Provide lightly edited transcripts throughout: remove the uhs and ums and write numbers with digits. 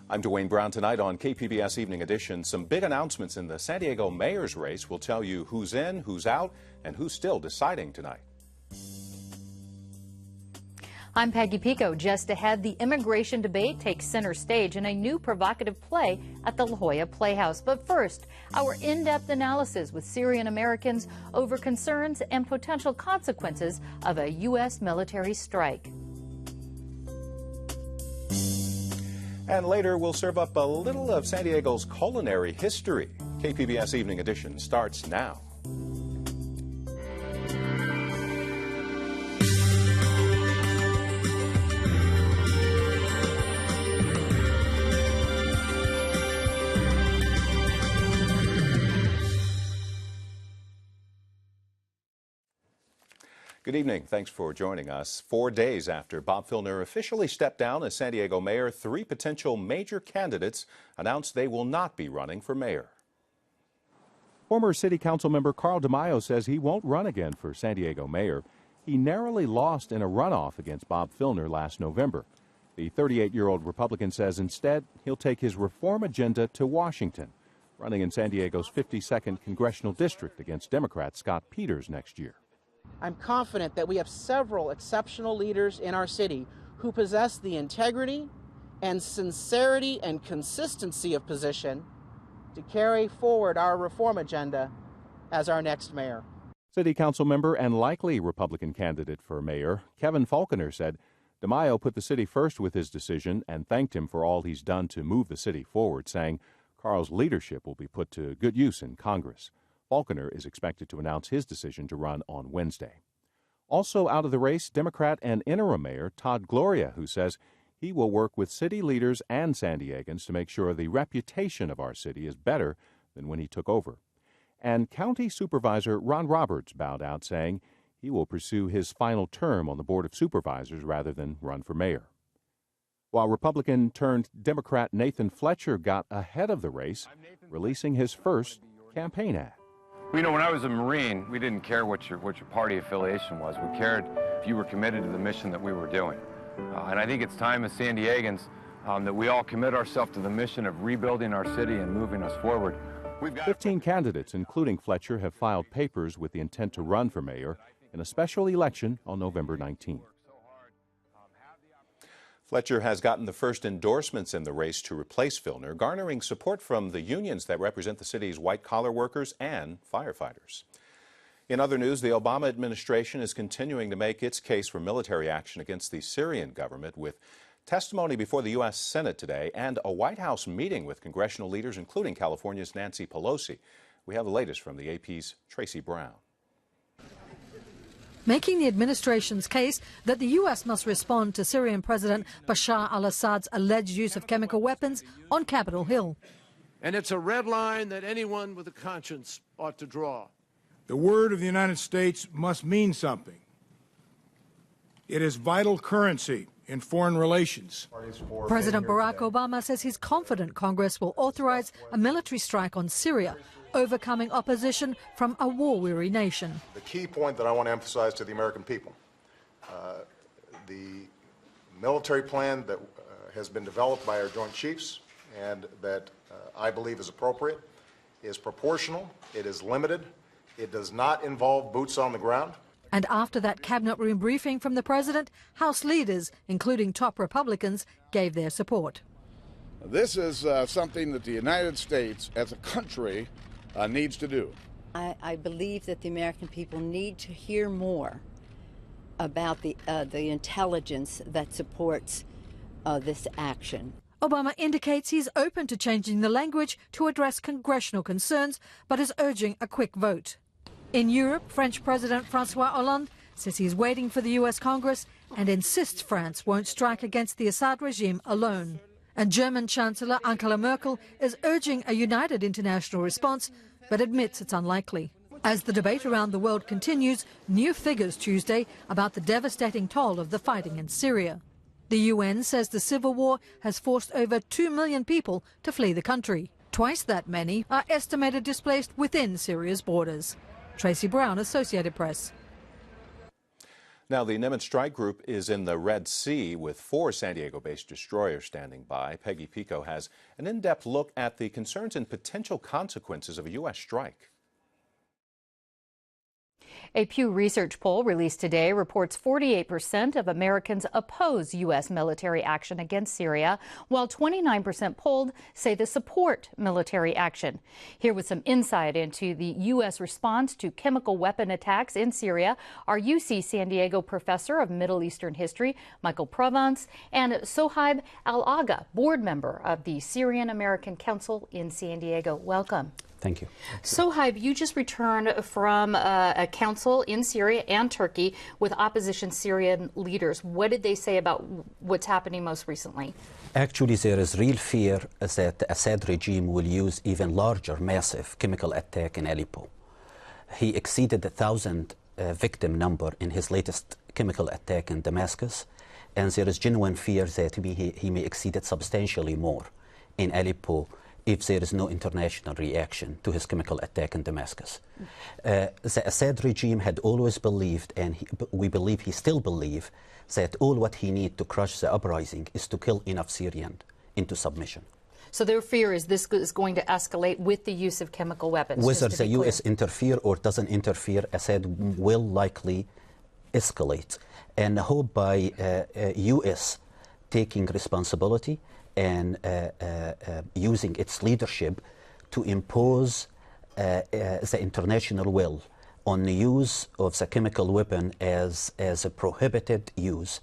I'm Dwayne Brown. Tonight on KPBS Evening Edition, some big announcements in the San Diego mayor's race. We'll tell you who's in, who's out, and who's still deciding tonight. I'm Peggy Pico. Just ahead, the immigration debate takes center stage in a new provocative play at the La Jolla Playhouse. But first, our in-depth analysis with Syrian Americans over concerns and potential consequences of a U.S. military strike. And later, we'll serve up a little of San Diego's culinary history. KPBS Evening Edition starts now. Good evening. Thanks for joining us. 4 days after Bob Filner officially stepped down as San Diego mayor, 3 potential major candidates announced they will not be running for mayor. Former City Council member Carl DeMaio says he won't run again for San Diego mayor. He narrowly lost in a runoff against Bob Filner last November. The 38-year-old Republican says instead he'll take his reform agenda to Washington, running in San Diego's 52nd congressional district against Democrat Scott Peters next year. I'm confident that we have several exceptional leaders in our city who possess the integrity and sincerity and consistency of position to carry forward our reform agenda as our next mayor. City Council member and likely Republican candidate for mayor Kevin Falconer said DeMaio put the city first with his decision and thanked him for all he's done to move the city forward, saying Carl's leadership will be put to good use in Congress. Falconer is expected to announce his decision to run on Wednesday. Also out of the race, Democrat and interim mayor Todd Gloria, who says he will work with city leaders and San Diegans to make sure the reputation of our city is better than when he took over. And County Supervisor Ron Roberts bowed out, saying he will pursue his final term on the Board of Supervisors rather than run for mayor. While Republican-turned-Democrat Nathan Fletcher got ahead of the race, releasing his first campaign ad. You know, when I was a Marine, we didn't care what your party affiliation was. We cared if you were committed to the mission that we were doing. And I think it's time as San Diegans that we all commit ourselves to the mission of rebuilding our city and moving us forward. 15 candidates, including Fletcher, have filed papers with the intent to run for mayor in a special election on November 19th. Fletcher has gotten the first endorsements in the race to replace Filner, garnering support from the unions that represent the city's white-collar workers and firefighters. In other news, the Obama administration is continuing to make its case for military action against the Syrian government with testimony before the U.S. Senate today and a White House meeting with congressional leaders, including California's Nancy Pelosi. We have the latest from the AP's Tracy Brown. Making the administration's case that the U.S. must respond to Syrian President Bashar al-Assad's alleged use of chemical weapons on Capitol Hill. And it's a red line that anyone with a conscience ought to draw. The word of the United States must mean something. It is vital currency in foreign relations. President Barack Obama says he's confident Congress will authorize a military strike on Syria, overcoming opposition from a war-weary nation. The key point that I want to emphasize to the American people, the military plan that has been developed by our Joint Chiefs and that I believe is appropriate, is proportional, it is limited, it does not involve boots on the ground. And after that cabinet room briefing from the president, House leaders, including top Republicans, gave their support. This is something that the United States as a country needs to do. I believe that the American people need to hear more about the intelligence that supports this action. Obama indicates he's open to changing the language to address congressional concerns, but is urging a quick vote. In Europe, French President François Hollande says he's waiting for the U.S. Congress and insists France won't strike against the Assad regime alone. And German Chancellor Angela Merkel is urging a united international response, but admits it's unlikely. As the debate around the world continues, new figures Tuesday about the devastating toll of the fighting in Syria. The UN says the civil war has forced over 2 million people to flee the country. Twice that many are estimated displaced within Syria's borders. Tracy Brown, Associated Press. Now, the Nimitz strike group is in the Red Sea with 4 San Diego-based destroyers standing by. Peggy Pico has an in-depth look at the concerns and potential consequences of a U.S. strike. A Pew Research poll released today reports 48% of Americans oppose U.S. military action against Syria, while 29% polled say they support military action. Here with some insight into the U.S. response to chemical weapon attacks in Syria are UC San Diego professor of Middle Eastern history, Michael Provence, and Sohaib Al-Agha, board member of the Syrian American Council in San Diego. Welcome. Thank you. Sohaib, you just returned from a council in Syria and Turkey with opposition Syrian leaders. What did they say about what's happening most recently? Actually, there is real fear that the Assad regime will use even larger, massive chemical attack in Aleppo. He exceeded the 1,000 victim number in his latest chemical attack in Damascus, and there is genuine fear that he may exceed it substantially more in Aleppo if there is no international reaction to his chemical attack in Damascus. The Assad regime had always believed, and we believe he still believes, that all what he needs to crush the uprising is to kill enough Syrians into submission. So their fear is this is going to escalate with the use of chemical weapons. Whether the U.S. interfere or doesn't interfere, Assad will likely escalate. And I hope by U.S. taking responsibility and using its leadership to impose the international will on the use of the chemical weapon as a prohibited use,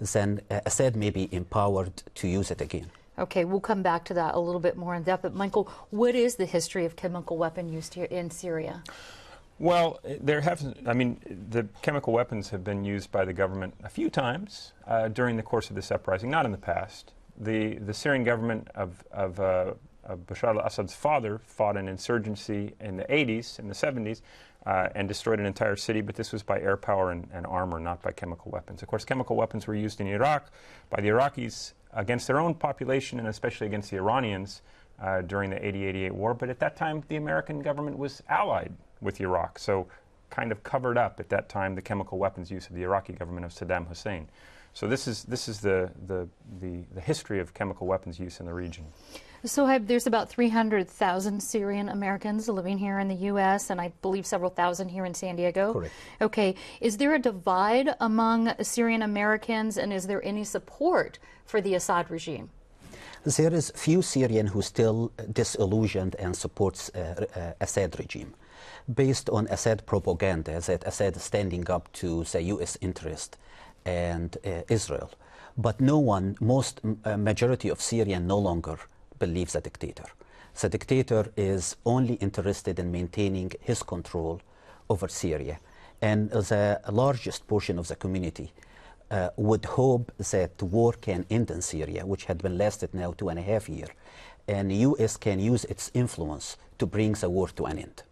then Assad may be empowered to use it again. Okay, we'll come back to that a little bit more in depth. But Michael, what is the history of chemical weapon use here in Syria? Well, the chemical weapons have been used by the government a few times during the course of this uprising, not in the past. The Syrian government of Bashar al-Assad's father fought an insurgency in the 80s, in the 70s, and destroyed an entire city, but this was by air power and armor, not by chemical weapons. Of course, chemical weapons were used in Iraq by the Iraqis against their own population and especially against the Iranians during the 80-88 war, but at that time the American government was allied with Iraq, so kind of covered up at that time the chemical weapons use of the Iraqi government of Saddam Hussein. So this is the history of chemical weapons use in the region. So there's about 300,000 Syrian Americans living here in the U.S. and I believe several thousand here in San Diego. Correct. Okay, is there a divide among Syrian Americans, and is there any support for the Assad regime? There is few Syrian who still disillusioned and supports Assad regime, based on Assad propaganda that Assad is standing up to the U.S. interest and Israel. But majority of Syrians no longer believes the dictator. The dictator is only interested in maintaining his control over Syria. And the largest portion of the community would hope that war can end in Syria, which had been lasted now 2.5 years, and the U.S. can use its influence to bring the war to an end.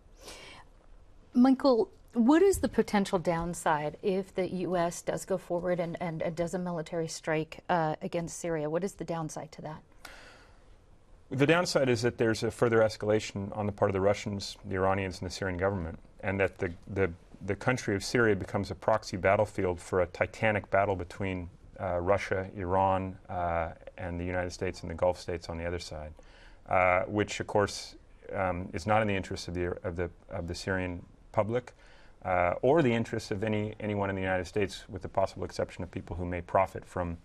Michael, what is the potential downside if the U.S. does go forward and does a military strike against Syria? What is the downside to that? The downside is that there's a further escalation on the part of the Russians, the Iranians, and the Syrian government, and that the country of Syria becomes a proxy battlefield for a titanic battle between Russia, Iran, and the United States and the Gulf states on the other side, which, of course, is not in the interest of the Syrian public or the interests of anyone in the United States, with the possible exception of people who may profit from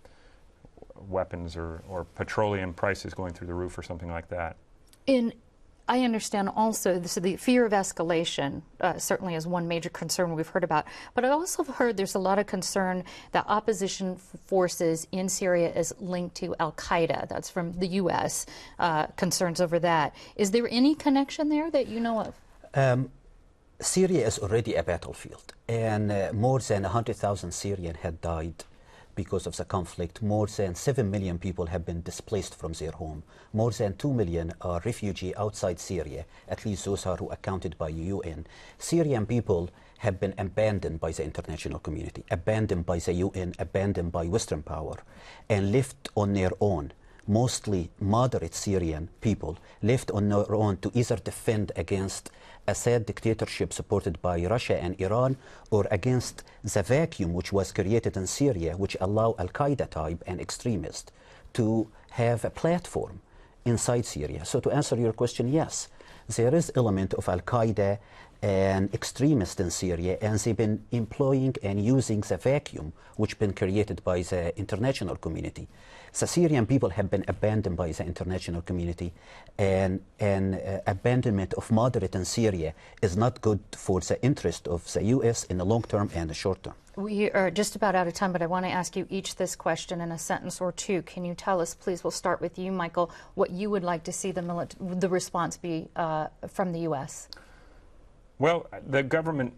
weapons or petroleum prices going through the roof or something like that. I understand also the fear of escalation certainly is one major concern we've heard about, but I also have heard there's a lot of concern that opposition forces in Syria is linked to al-Qaeda. That's from the U.S., concerns over that. Is there any connection there that you know of? Syria is already a battlefield, and more than 100,000 Syrians had died because of the conflict. More than 7 million people have been displaced from their home. More than 2 million are refugees outside Syria, at least those are who accounted by UN. Syrian people have been abandoned by the international community, abandoned by the UN, abandoned by Western power, and left on their own. Mostly moderate Syrian people left on their own to either defend against Assad dictatorship supported by Russia and Iran, or against the vacuum which was created in Syria, which allow Al-Qaeda type and extremists to have a platform inside Syria. So to answer your question, yes, there is element of Al-Qaeda and extremists in Syria, and they've been employing and using the vacuum which been created by the international community. The Syrian people have been abandoned by the international community, and abandonment of moderate in Syria is not good for the interest of the U.S. in the long term and the short term. We are just about out of time, but I want to ask you each this question in a sentence or two. Can you tell us, please, we'll start with you, Michael, what you would like to see the response be from the U.S.? Well, the government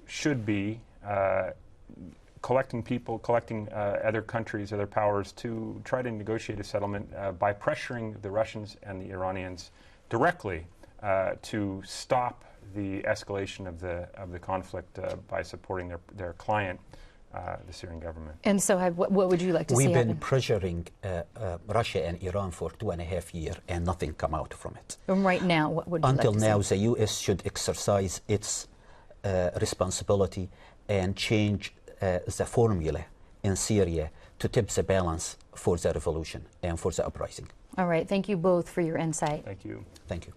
should be collecting other countries, other powers to try to negotiate a settlement by pressuring the Russians and the Iranians directly to stop the escalation of the conflict by supporting their client, the Syrian government. And so what would you like to see happen? We've been pressuring Russia and Iran for 2.5 years, and nothing come out from it. And right now, what would you Until like to now, see? the U.S. should exercise its responsibility and change the formula in Syria to tip the balance for the revolution and for the uprising. All right. Thank you both for your insight. Thank you. Thank you.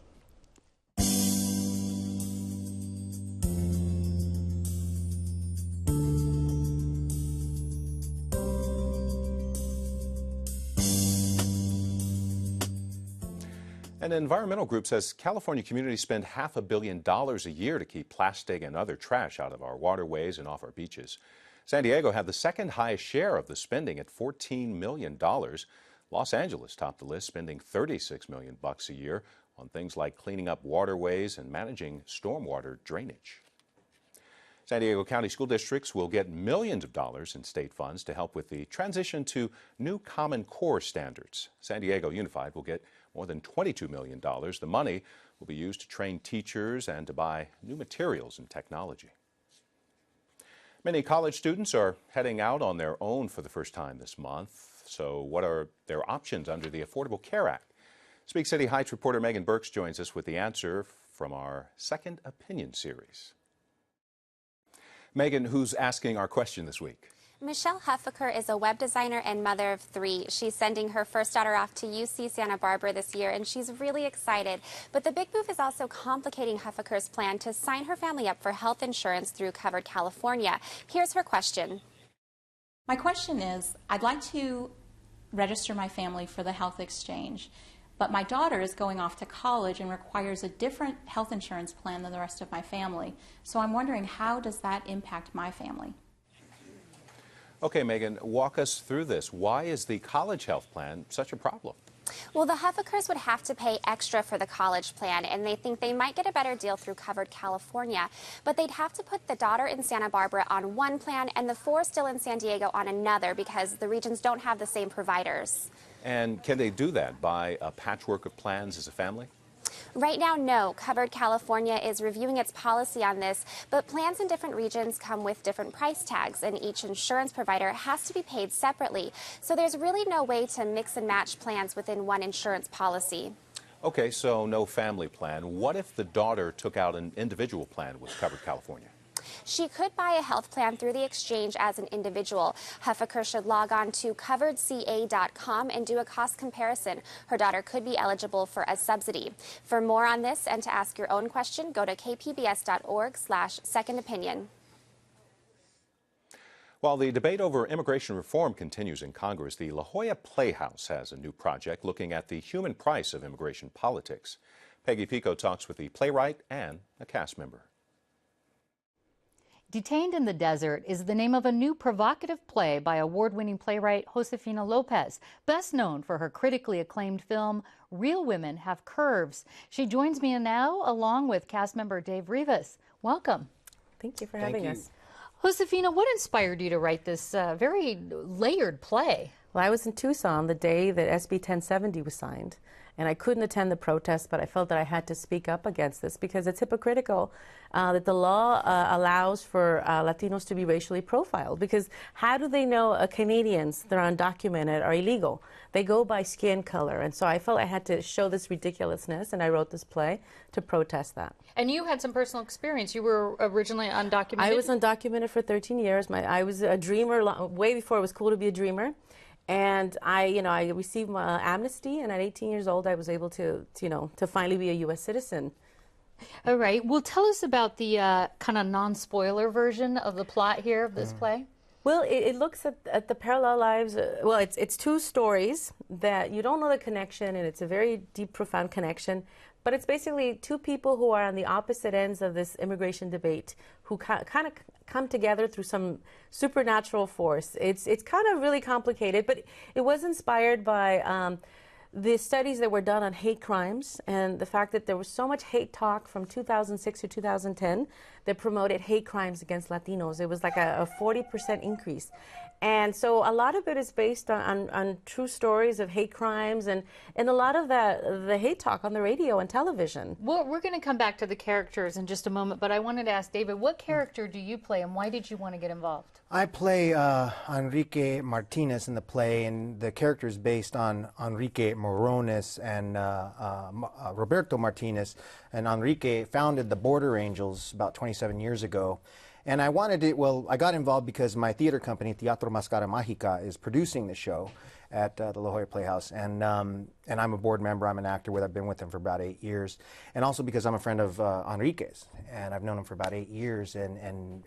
An environmental group says California communities spend $500 million a year to keep plastic and other trash out of our waterways and off our beaches. San Diego had the second highest share of the spending at $14 million. Los Angeles topped the list, spending $36 million a year on things like cleaning up waterways and managing stormwater drainage. San Diego County school districts will get millions of dollars in state funds to help with the transition to new Common Core standards. San Diego Unified will get more than $22 million. The money will be used to train teachers and to buy new materials and technology. Many college students are heading out on their own for the first time this month. So what are their options under the Affordable Care Act? Speak City Heights reporter Megan Burks joins us with the answer from our Second Opinion series. Megan, who's asking our question this week? Michelle Huffaker is a web designer and mother of 3. She's sending her first daughter off to UC Santa Barbara this year, and she's really excited. But the big move is also complicating Huffaker's plan to sign her family up for health insurance through Covered California. Here's her question. My question is, I'd like to register my family for the health exchange, but my daughter is going off to college and requires a different health insurance plan than the rest of my family. So I'm wondering, how does that impact my family? Okay, Megan, walk us through this. Why is the college health plan such a problem? Well, the Huffakers would have to pay extra for the college plan, and they think they might get a better deal through Covered California. But they'd have to put the daughter in Santa Barbara on one plan and the 4 still in San Diego on another because the regions don't have the same providers. And can they do that by a patchwork of plans as a family? Right now, no. Covered California is reviewing its policy on this, but plans in different regions come with different price tags, and each insurance provider has to be paid separately. So there's really no way to mix and match plans within one insurance policy. Okay, so no family plan. What if the daughter took out an individual plan with Covered California? She could buy a health plan through the exchange as an individual. Huffaker should log on to coveredca.com and do a cost comparison. Her daughter could be eligible for a subsidy. For more on this and to ask your own question, go to kpbs.org/secondopinion. While the debate over immigration reform continues in Congress, the La Jolla Playhouse has a new project looking at the human price of immigration politics. Peggy Pico talks with the playwright and a cast member. Detained in the Desert is the name of a new provocative play by award-winning playwright Josefina Lopez, best known for her critically acclaimed film, Real Women Have Curves. She joins me now along with cast member Dave Rivas. Welcome. Thank you for having us. Josefina, what inspired you to write this very layered play? Well, I was in Tucson the day that SB 1070 was signed, and I couldn't attend the protest, but I felt that I had to speak up against this because it's hypocritical that the law allows for Latinos to be racially profiled. Because how do they know Canadians that are undocumented are illegal? They go by skin color, and so I felt I had to show this ridiculousness, and I wrote this play to protest that. And you had some personal experience. You were originally undocumented. I was undocumented for 13 years. I was a dreamer way before it was cool to be a dreamer. And I received my amnesty, and at 18 years old, I was able to finally be a U.S. citizen. All right. Well, tell us about the kind of non-spoiler version of the plot here of this play. Well, it looks at the parallel lives. Well, it's two stories that you don't know the connection, and it's a very deep, profound connection. But it's basically two people who are on the opposite ends of this immigration debate who kind of come together through some supernatural force. It's kind of really complicated, but it was inspired by the studies that were done on hate crimes and the fact that there was so much hate talk from 2006 to 2010 that promoted hate crimes against Latinos. It was like a 40% increase. And so a lot of it is based on true stories of hate crimes and a lot of the hate talk on the radio and television. Well, we're going to come back to the characters in just a moment, but I wanted to ask David, what character do you play and why did you want to get involved? I play Enrique Martinez in the play, and the character is based on Enrique Morones and Roberto Martinez. And Enrique founded the Border Angels about 27 years ago. And I wanted it, well, I got involved because my theater company, Teatro Máscara Mágica, is producing the show at the La Jolla Playhouse. And I'm a board member, I'm an actor, I've been with them for about 8 years. And also because I'm a friend of Enrique's, and I've known him for about 8 years, and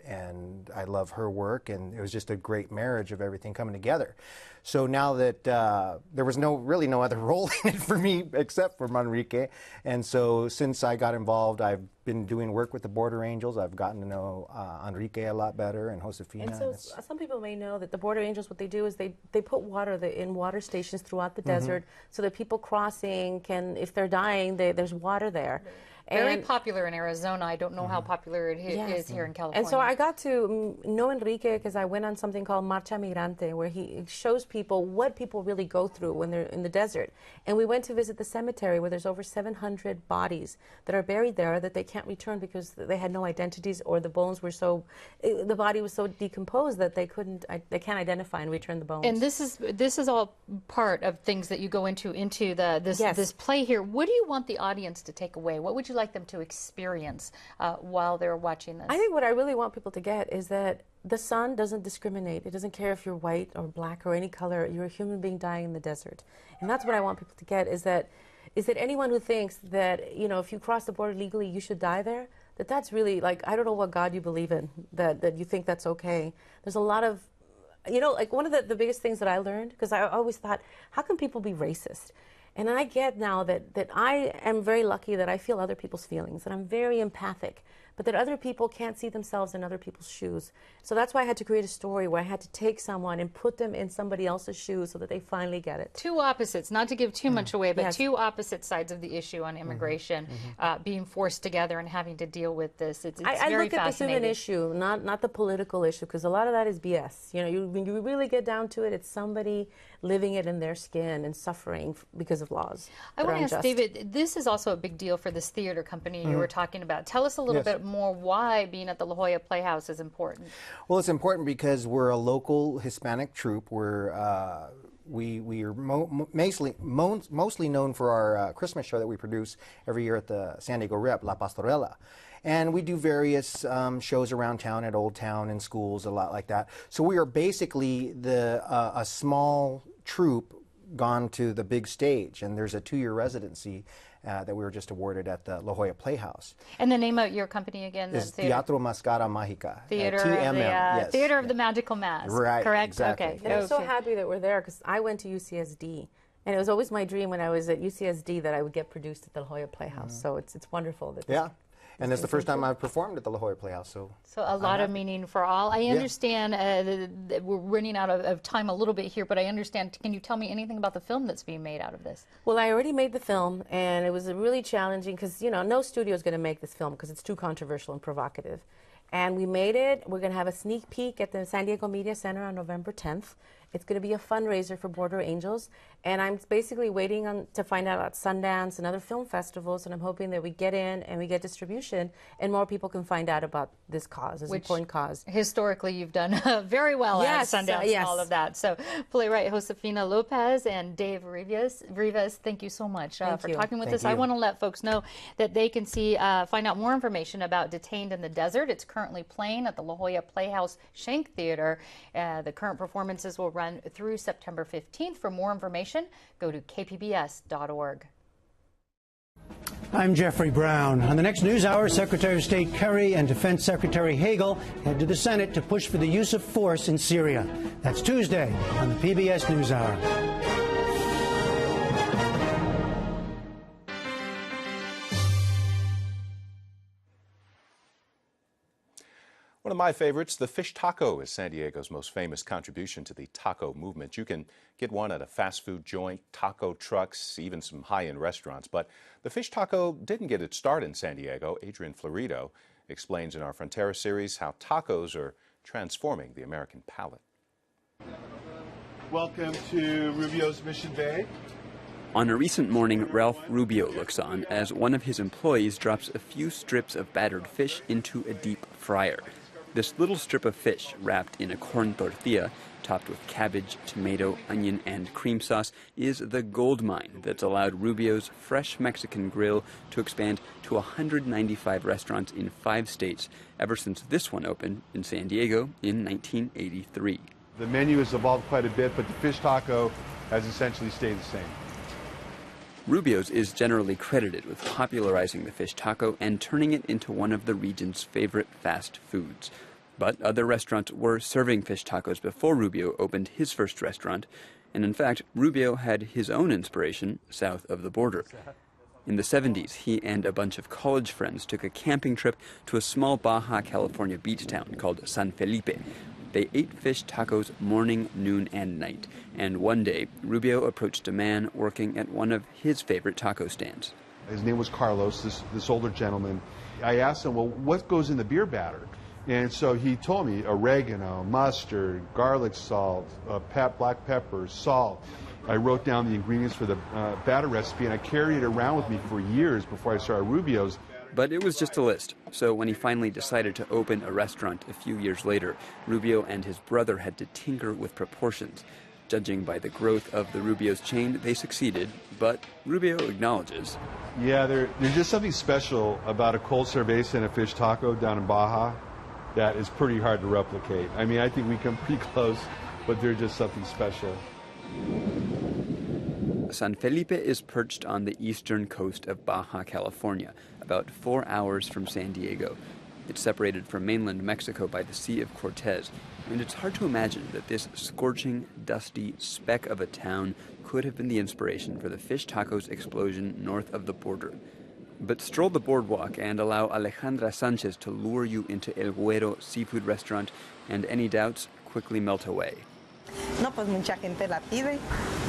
I love her work, and it was just a great marriage of everything coming together. So now that there was really no other role in it for me except for Enrique, and so since I got involved, I've been doing work with the Border Angels. I've gotten to know Enrique a lot better, and Josefina. And so some people may know that the Border Angels, what they do is they put water in water stations throughout the desert so that people crossing can, if they're dying, there's water there. Very popular in Arizona. I don't know how popular it is here in California. And so I got to know Enrique because I went on something called Marcha Migrante, where he shows people what people really go through when they're in the desert. And we went to visit the cemetery where there's over 700 bodies that are buried there that they can't return because they had no identities, or the bones were the body was so decomposed that they can't identify and return the bones. And this is all part of things that you go into this play here. What do you want the audience to take away? What would you like them to experience while they're watching this? I think what I really want people to get is that the sun doesn't discriminate. It doesn't care if you're white or black or any color. You're a human being dying in the desert. And that's what I want people to get, is that anyone who thinks that, if you cross the border legally, you should die there, that's really, like, I don't know what God you believe in, that you think that's okay. There's a lot of, like one of the biggest things that I learned, because I always thought, how can people be racist? And I get now that I am very lucky that I feel other people's feelings, that I'm very empathic, but that other people can't see themselves in other people's shoes. So that's why I had to create a story where I had to take someone and put them in somebody else's shoes so that they finally get it. Two opposites, not to give too much away, but two opposite sides of the issue on immigration being forced together and having to deal with this. It's I very look at this as an issue, not the political issue, because a lot of that is BS. When you really get down to it, it's somebody living it in their skin and suffering because of laws. I want to ask David, this is also a big deal for this theater company you were talking about. Tell us a little bit more why being at the La Jolla Playhouse is important. Well, it's important because we're a local Hispanic troupe. We are mostly known for our Christmas show that we produce every year at the San Diego Rep, La Pastorela. And we do various shows around town, at Old Town, in schools, a lot like that. So we are basically a small troupe gone to the big stage, and there's a 2-year residency that we were just awarded at the La Jolla Playhouse. And the name of your company again? Is Teatro Máscara Mágica. Theater of the Magical Mask. Right, correct? exactly. Okay. And I'm so happy that we're there, because I went to UCSD. And it was always my dream when I was at UCSD that I would get produced at the La Jolla Playhouse. So it's wonderful that and it's the first time I've performed at the La Jolla Playhouse. So a lot of meaning for all. I understand that we're running out of time a little bit here, but I understand. Can you tell me anything about the film that's being made out of this? Well, I already made the film, and it was really challenging because, no studio is going to make this film because it's too controversial and provocative. And we made it. We're going to have a sneak peek at the San Diego Media Center on November 10th. It's going to be a fundraiser for Border Angels, and I'm basically waiting to find out about Sundance and other film festivals, and I'm hoping that we get in and we get distribution, and more people can find out about this cause, this important cause. Historically, you've done very well at Sundance and all of that. So, playwright Josefina Lopez and Dave Rivas, thank you so much for talking with us. I want to let folks know that they can find out more information about Detained in the Desert. It's currently playing at the La Jolla Playhouse Schenck Theater. The current performances will run through September 15th. For more information, go to kpbs.org. I'm Jeffrey Brown. On the next news hour, Secretary of State Kerry and Defense Secretary Hagel head to the Senate to push for the use of force in Syria. That's Tuesday on the PBS NewsHour. One of my favorites, the fish taco, is San Diego's most famous contribution to the taco movement. You can get one at a fast food joint, taco trucks, even some high-end restaurants. But the fish taco didn't get its start in San Diego. Adrian Florido explains in our Frontera series how tacos are transforming the American palate. Welcome to Rubio's Mission Bay. On a recent morning, Ralph Rubio looks on as one of his employees drops a few strips of battered fish into a deep fryer. This little strip of fish, wrapped in a corn tortilla, topped with cabbage, tomato, onion, and cream sauce, is the gold mine that's allowed Rubio's Fresh Mexican Grill to expand to 195 restaurants in 5 states ever since this one opened in San Diego in 1983. The menu has evolved quite a bit, but the fish taco has essentially stayed the same. Rubio's is generally credited with popularizing the fish taco and turning it into one of the region's favorite fast foods. But other restaurants were serving fish tacos before Rubio opened his first restaurant, and in fact, Rubio had his own inspiration south of the border. In the 70s, he and a bunch of college friends took a camping trip to a small Baja California beach town called San Felipe. They ate fish tacos morning, noon, and night. And one day, Rubio approached a man working at one of his favorite taco stands. His name was Carlos, this older gentleman. I asked him, well, what goes in the beer batter? And so he told me oregano, mustard, garlic salt, black pepper, salt. I wrote down the ingredients for the batter recipe, and I carried it around with me for years before I started Rubio's. But it was just a list. So when he finally decided to open a restaurant a few years later, Rubio and his brother had to tinker with proportions. Judging by the growth of the Rubio's chain, they succeeded, but Rubio acknowledges. Yeah, there's just something special about a cold cerveza and a fish taco down in Baja that is pretty hard to replicate. I mean, I think we come pretty close, but there's just something special. San Felipe is perched on the eastern coast of Baja California, about 4 hours from San Diego. It's separated from mainland Mexico by the Sea of Cortez, and it's hard to imagine that this scorching, dusty speck of a town could have been the inspiration for the fish tacos explosion north of the border. But stroll the boardwalk and allow Alejandra Sanchez to lure you into El Güero seafood restaurant, and any doubts quickly melt away. No, pues mucha gente la pide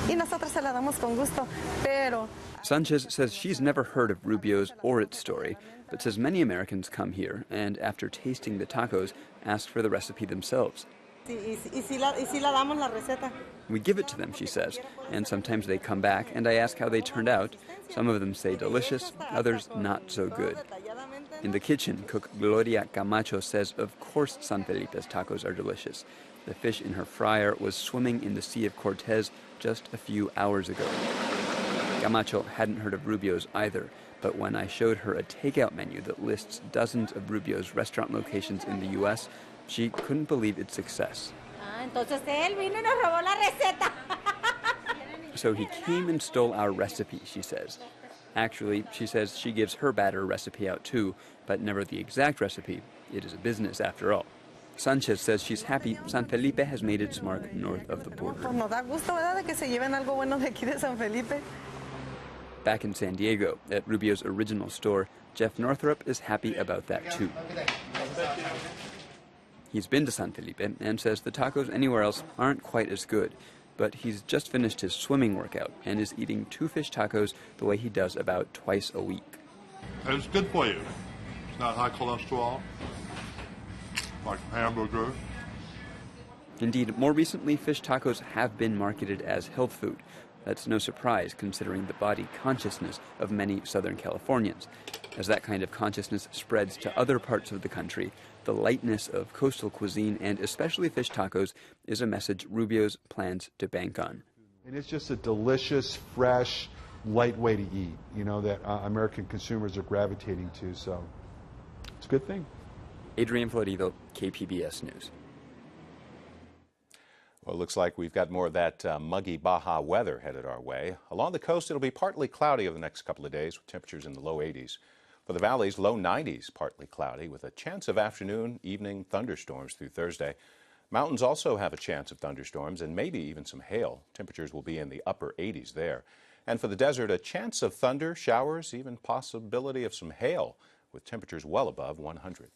y nosotros se la damos con gusto, pero... Sanchez says she's never heard of Rubio's or its story, but says many Americans come here and, after tasting the tacos, ask for the recipe themselves. Y si la damos la receta. We give it to them, she says, and sometimes they come back and I ask how they turned out. Some of them say delicious, others not so good. In the kitchen, cook Gloria Camacho says of course San Felipe's tacos are delicious. The fish in her fryer was swimming in the Sea of Cortez just a few hours ago. Camacho hadn't heard of Rubio's either, but when I showed her a takeout menu that lists dozens of Rubio's restaurant locations in the U.S., she couldn't believe its success. Entonces él vino y nos robó la receta. So he came and stole our recipe, she says. Actually, she says she gives her batter recipe out too, but never the exact recipe. It is a business after all. Sanchez says she's happy San Felipe has made its mark north of the border. Nos da gusto, ¿verdad?, de que se lleven algo bueno de aquí de San Felipe. Back in San Diego, at Rubio's original store, Jeff Northrup is happy about that too. He's been to San Felipe and says the tacos anywhere else aren't quite as good, but he's just finished his swimming workout and is eating 2 fish tacos the way he does about twice a week. It's good for you. It's not high cholesterol, like hamburger. Indeed, more recently, fish tacos have been marketed as health food. That's no surprise considering the body consciousness of many Southern Californians. As that kind of consciousness spreads to other parts of the country, the lightness of coastal cuisine, and especially fish tacos, is a message Rubio's plans to bank on. And it's just a delicious, fresh, light way to eat, you know, that American consumers are gravitating to, so it's a good thing. Adrian Florido, KPBS News. Well, it looks like we've got more of that muggy Baja weather headed our way. Along the coast, it'll be partly cloudy over the next couple of days with temperatures in the low 80s. For the valleys, low 90s, partly cloudy with a chance of afternoon, evening thunderstorms through Thursday. Mountains also have a chance of thunderstorms and maybe even some hail. Temperatures will be in the upper 80s there. And for the desert, a chance of thunder, showers, even possibility of some hail with temperatures well above 100.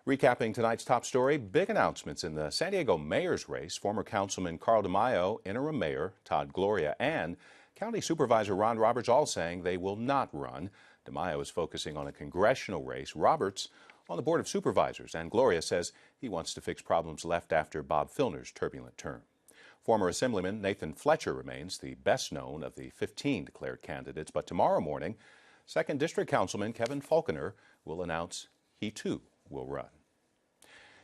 Recapping tonight's top story, big announcements in the San Diego mayor's race. Former Councilman Carl DeMaio, interim mayor Todd Gloria, and County Supervisor Ron Roberts all saying they will not run. DeMaio is focusing on a congressional race. Roberts on the Board of Supervisors, and Gloria says he wants to fix problems left after Bob Filner's turbulent term. Former Assemblyman Nathan Fletcher remains the best known of the 15 declared candidates, but tomorrow morning, 2nd District Councilman Kevin Falconer will announce he too will run.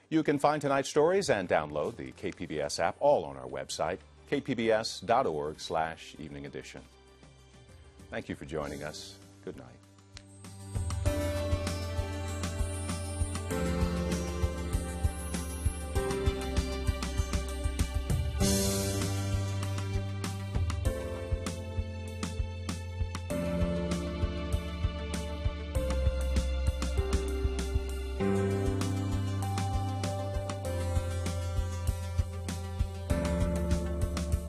You can find tonight's stories and download the KPBS app all on our website, kpbs.org/evening edition. Thank you for joining us. Good night.